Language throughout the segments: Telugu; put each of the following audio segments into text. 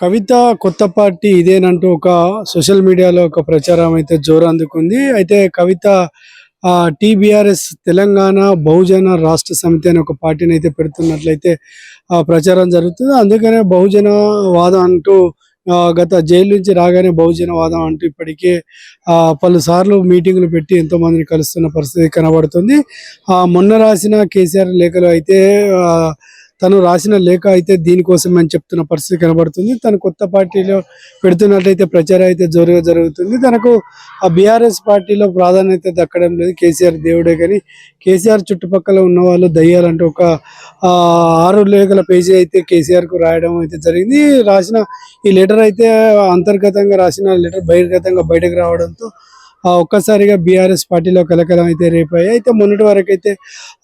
కవిత కొత్త పార్టీ ఇదేనంటూ ఒక సోషల్ మీడియాలో ఒక ప్రచారం అయితే జోరందుకుంది. అయితే కవిత టీబీఆర్ఎస్ తెలంగాణ బహుజన రాష్ట్ర సమితి అనే ఒక పార్టీని అయితే పెడుతున్నట్లయితే ప్రచారం జరుగుతుంది. అందుకనే బహుజన వాదం అంటూ గత జైలు నుంచి రాగానే బహుజన వాదం అంటూ ఇప్పటికే పలుసార్లు మీటింగులు పెట్టి ఎంతో మందిని కలుస్తున్న పరిస్థితి కనబడుతుంది. మొన్న రాసిన కేసీఆర్ లేఖలో అయితే తను రాసిన లేఖ అయితే దీనికోసం అని చెప్తున్న పరిస్థితి కనబడుతుంది. తను కొత్త పార్టీలో పెడుతున్నట్లయితే ప్రచారం అయితే జోరుగా జరుగుతుంది. తనకు ఆ బీఆర్ఎస్ పార్టీలో ప్రాధాన్యత దక్కడం లేదు. కేసీఆర్ దేవుడే కానీ కేసీఆర్ చుట్టుపక్కల ఉన్న వాళ్ళు దయ్యాలంటూ ఒక 6 లేఖల పేజీ అయితే కేసీఆర్కు రాయడం అయితే జరిగింది. రాసిన ఈ లెటర్ అయితే అంతర్గతంగా రాసిన లెటర్ బహిర్గతంగా బయటకు రావడంతో ఒక్కసారిగా బీఆర్ఎస్ పార్టీలో కలకలం అయితే రేపాయి. అయితే మొన్నటి వరకు అయితే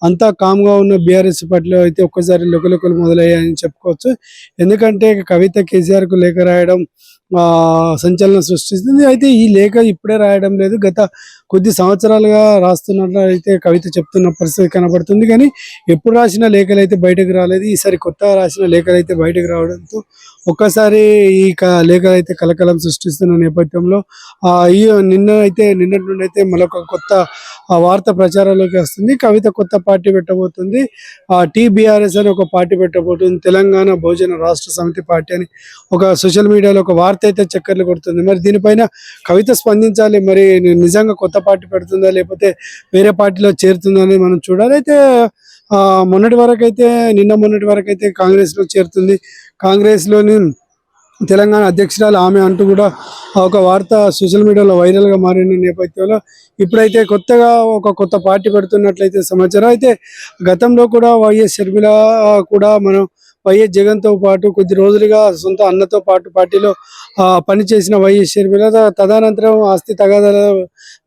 అంతా కామ్గా ఉన్న బీఆర్ఎస్ పార్టీలో అయితే ఒక్కసారి లుకలుకలు మొదలయ్యాయని చెప్పుకోవచ్చు. ఎందుకంటే కవిత కేసీఆర్కు లేఖ రాయడం సంచలనం సృష్టిస్తుంది. అయితే ఈ లేఖ ఇప్పుడే రాయడం లేదు, గత కొద్ది సంవత్సరాలుగా రాస్తున్నట్లు అయితే కవిత చెప్తున్న పరిస్థితి కనబడుతుంది. కానీ ఎప్పుడు రాసిన లేఖలు అయితే బయటకు రాలేదు. ఈసారి కొత్తగా రాసిన లేఖలు అయితే బయటకు రావడంతో ఒక్కసారి ఈ లేఖలు అయితే కలకలం సృష్టిస్తున్న నేపథ్యంలో నిన్నటి నుండి అయితే మరొక కొత్త వార్త ప్రచారంలోకి వస్తుంది. కవిత కొత్త పార్టీ పెట్టబోతుంది. టీబీఆర్ఎస్ అని ఒక పార్టీ పెట్టబోతుంది. తెలంగాణ బహుజన రాష్ట్ర సమితి పార్టీ అని ఒక సోషల్ మీడియాలో ఒక వార్త అయితే చక్కర్లు కొడుతుంది. మరి దీనిపైన కవిత స్పందించాలి. మరి నిజంగా కొత్త పార్టీ పెడుతుందా లేకపోతే వేరే పార్టీలో చేరుతుందా అని మనం చూడాలి. అయితే మొన్నటి వరకు అయితే కాంగ్రెస్ లో చేరుతుంది. కాంగ్రెస్ లోని తెలంగాణ అధ్యక్షురాలు ఆమె అంటూ కూడా ఒక వార్త సోషల్ మీడియాలో వైరల్ గా మారిన నేపథ్యంలో ఇప్పుడైతే కొత్తగా ఒక కొత్త పార్టీ పెడుతున్నట్లయితే సమాచారం. అయితే గతంలో కూడా వైఎస్ షర్మిల కూడా మనం వైఎస్ జగన్తో పాటు కొద్ది రోజులుగా సొంత అన్నతో పాటు పార్టీలో పనిచేసిన వైఎస్ షర్మిల తదనంతరం ఆస్తి తగాదాల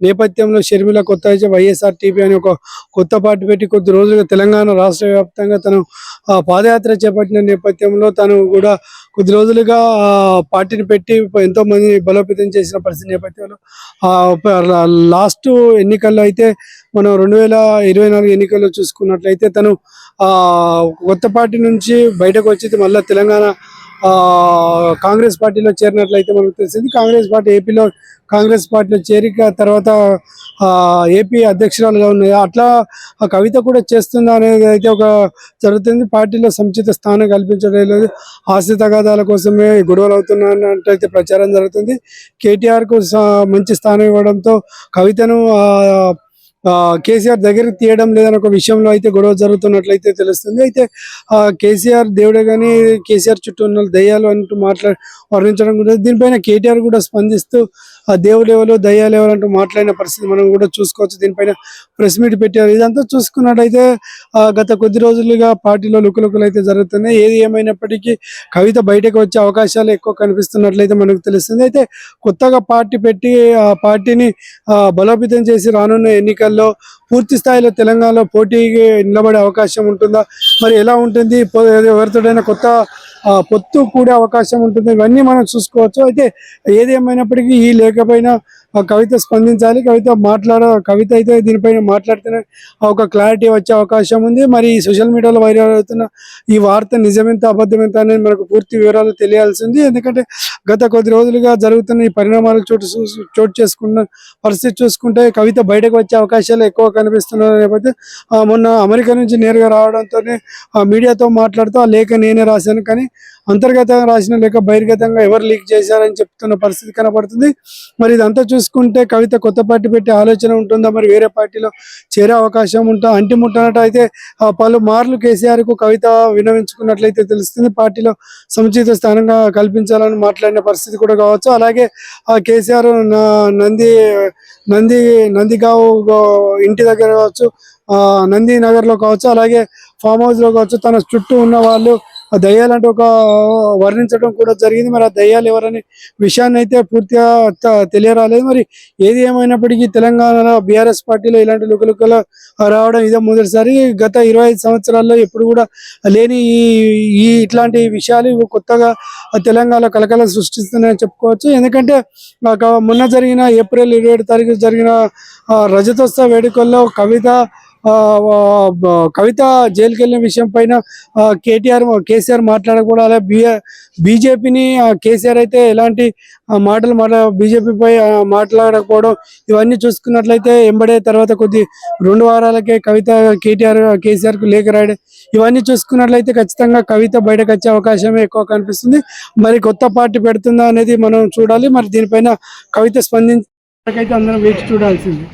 నేపథ్యంలో షర్మిల కొత్త వైఎస్ఆర్టీపీ అని ఒక కొత్త పార్టీ పెట్టి కొద్ది రోజులుగా తెలంగాణ రాష్ట్ర వ్యాప్తంగా తను పాదయాత్ర చేపట్టిన నేపథ్యంలో తను కూడా కొద్ది రోజులుగా పార్టీని పెట్టి ఎంతో మంది బలోపేతం చేసిన పరిస్థితి నేపథ్యంలో లాస్ట్ ఎన్నికల్లో అయితే మనం 2024 ఎన్నికల్లో చూసుకున్నట్లయితే తను కొత్త పార్టీ నుంచి బయటకు వచ్చి మళ్ళీ తెలంగాణ కాంగ్రెస్ పార్టీలో చేరినట్లయితే మనకు తెలిసింది. కాంగ్రెస్ పార్టీలో చేరిక తర్వాత ఏపీ అధ్యక్షురాలుగా ఉన్నాయి. అట్లా కవిత కూడా చేస్తుందా అనేది అయితే ఒక జరుగుతుంది. పార్టీలో సముచిత స్థానం కల్పించడం లేదు, ఆస్తి తగాదాల కోసమే గొడవలు అవుతున్నట్టయితే ప్రచారం జరుగుతుంది. కేటీఆర్కు మంచి స్థానం ఇవ్వడంతో కవితను కేసీఆర్ దగ్గరికి తీయడం లేదని ఒక విషయంలో అయితే గొడవ జరుగుతున్నట్లయితే తెలుస్తుంది. అయితే కేసీఆర్ దేవుడే కానీ కేసీఆర్ చుట్టూ ఉన్న దయ్యాలు అంటూ వర్ణించడం కూడా దీనిపైన కేటీఆర్ కూడా స్పందిస్తూ దేవుడు ఎవరు దయ్యాలు ఎవరు అంటూ మాట్లాడిన పరిస్థితి మనం కూడా చూసుకోవచ్చు. దీనిపైన ప్రెస్ మీట్ పెట్టారు. ఇదంతా చూసుకున్నట్టయితే గత కొద్ది రోజులుగా పార్టీలో లుకలుకలు అయితే జరుగుతున్నాయి. ఏది ఏమైనప్పటికీ కవిత బయటకు వచ్చే అవకాశాలు ఎక్కువ కనిపిస్తున్నట్లయితే మనకు తెలుస్తుంది. అయితే కొత్తగా పార్టీ పెట్టి ఆ పార్టీని బలోపేతం చేసి రానున్న ఎన్నికల్లో పూర్తి స్థాయిలో తెలంగాణలో పోటీకి నిలబడే అవకాశం ఉంటుందా, మరి ఎలా ఉంటుంది, ఎవరితోడైనా కొత్త పొత్తు కూడే అవకాశం ఉంటుంది, ఇవన్నీ మనం చూసుకోవచ్చు. అయితే ఏది ఏమైనప్పటికీ ఈ లేఖపైన కవిత స్పందించాలి. కవిత అయితే దీనిపైన మాట్లాడితేనే ఒక క్లారిటీ వచ్చే అవకాశం ఉంది. మరి ఈ సోషల్ మీడియాలో వైరల్ అవుతున్న ఈ వార్త నిజమెంత అబద్ధమెంత అనేది మనకు పూర్తి వివరాలు తెలియాల్సింది. ఎందుకంటే గత కొద్ది రోజులుగా జరుగుతున్న ఈ పరిణామాలు చోటు చేసుకున్న పరిస్థితి చూసుకుంటే కవిత బయటకు వచ్చే అవకాశాలు ఎక్కువ కనిపిస్తున్న లేకపోతే మొన్న అమెరికా నుంచి నేరుగా రావడంతోనే మీడియాతో మాట్లాడుతూ ఆ లేఖ నేనే రాశాను, కానీ అంతర్గతంగా రాసిన లేఖ బహిర్గతంగా ఎవరు లీక్ చేశారని చెప్తున్న పరిస్థితి కనబడుతుంది. మరి ఇదంతా చూసుకుంటే కవిత కొత్త పార్టీ పెట్టే ఆలోచన ఉంటుందా, మరి వేరే పార్టీలో చేరే అవకాశం అంటిముట్టనట్టు అయితే పలు మార్లు కేసీఆర్కు కవిత విన్నవించుకున్నట్లయితే తెలుస్తుంది. పార్టీలో సముచిత స్థానంగా కల్పించాలని మాట్లాడిన పరిస్థితి కూడా కావచ్చు. అలాగే కేసీఆర్ నందిగావ్ ఇంటి దగ్గర కావచ్చు, నందినగర్లో కావచ్చు, అలాగే ఫామ్ హౌస్లో కావచ్చు, తన చుట్టూ ఉన్న వాళ్ళు ఆ దయ్యాలంటే ఒక వర్ణించడం కూడా జరిగింది. మరి ఆ దయ్యాలు ఎవరనే విషయాన్ని అయితే పూర్తిగా తెలియరాలేదు. మరి ఏది ఏమైనప్పటికీ తెలంగాణలో బీఆర్ఎస్ పార్టీలో ఇలాంటి లుకలుకలు రావడం ఇదే మొదటిసారి. గత 25 సంవత్సరాల్లో ఎప్పుడు కూడా లేని ఈ ఇట్లాంటి విషయాలు కొత్తగా తెలంగాణలో కలకలం సృష్టిస్తున్నాయని చెప్పుకోవచ్చు. ఎందుకంటే మొన్న జరిగిన ఏప్రిల్ 27 తారీఖు జరిగిన రజతోత్సవ వేడుకల్లో కవిత కవిత జైలుకి వెళ్ళిన విషయం పైన కేసీఆర్ మాట్లాడకూడదు. అలా బీజేపీని కేసీఆర్ అయితే ఎలాంటి బీజేపీపై మాట్లాడకపోవడం, ఇవన్నీ చూసుకున్నట్లయితే ఎంబడే తర్వాత 2 వారాలకే కవిత కేసీఆర్ కు లేఖ రాయడం, ఇవన్నీ చూసుకున్నట్లయితే ఖచ్చితంగా కవిత బయటకు వచ్చే అవకాశమే ఎక్కువ కనిపిస్తుంది. మరి కొత్త పార్టీ పెడుతుందా అనేది మనం చూడాలి. మరి దీనిపైన కవిత స్పందించకైతే అందరం వేచి చూడాల్సింది.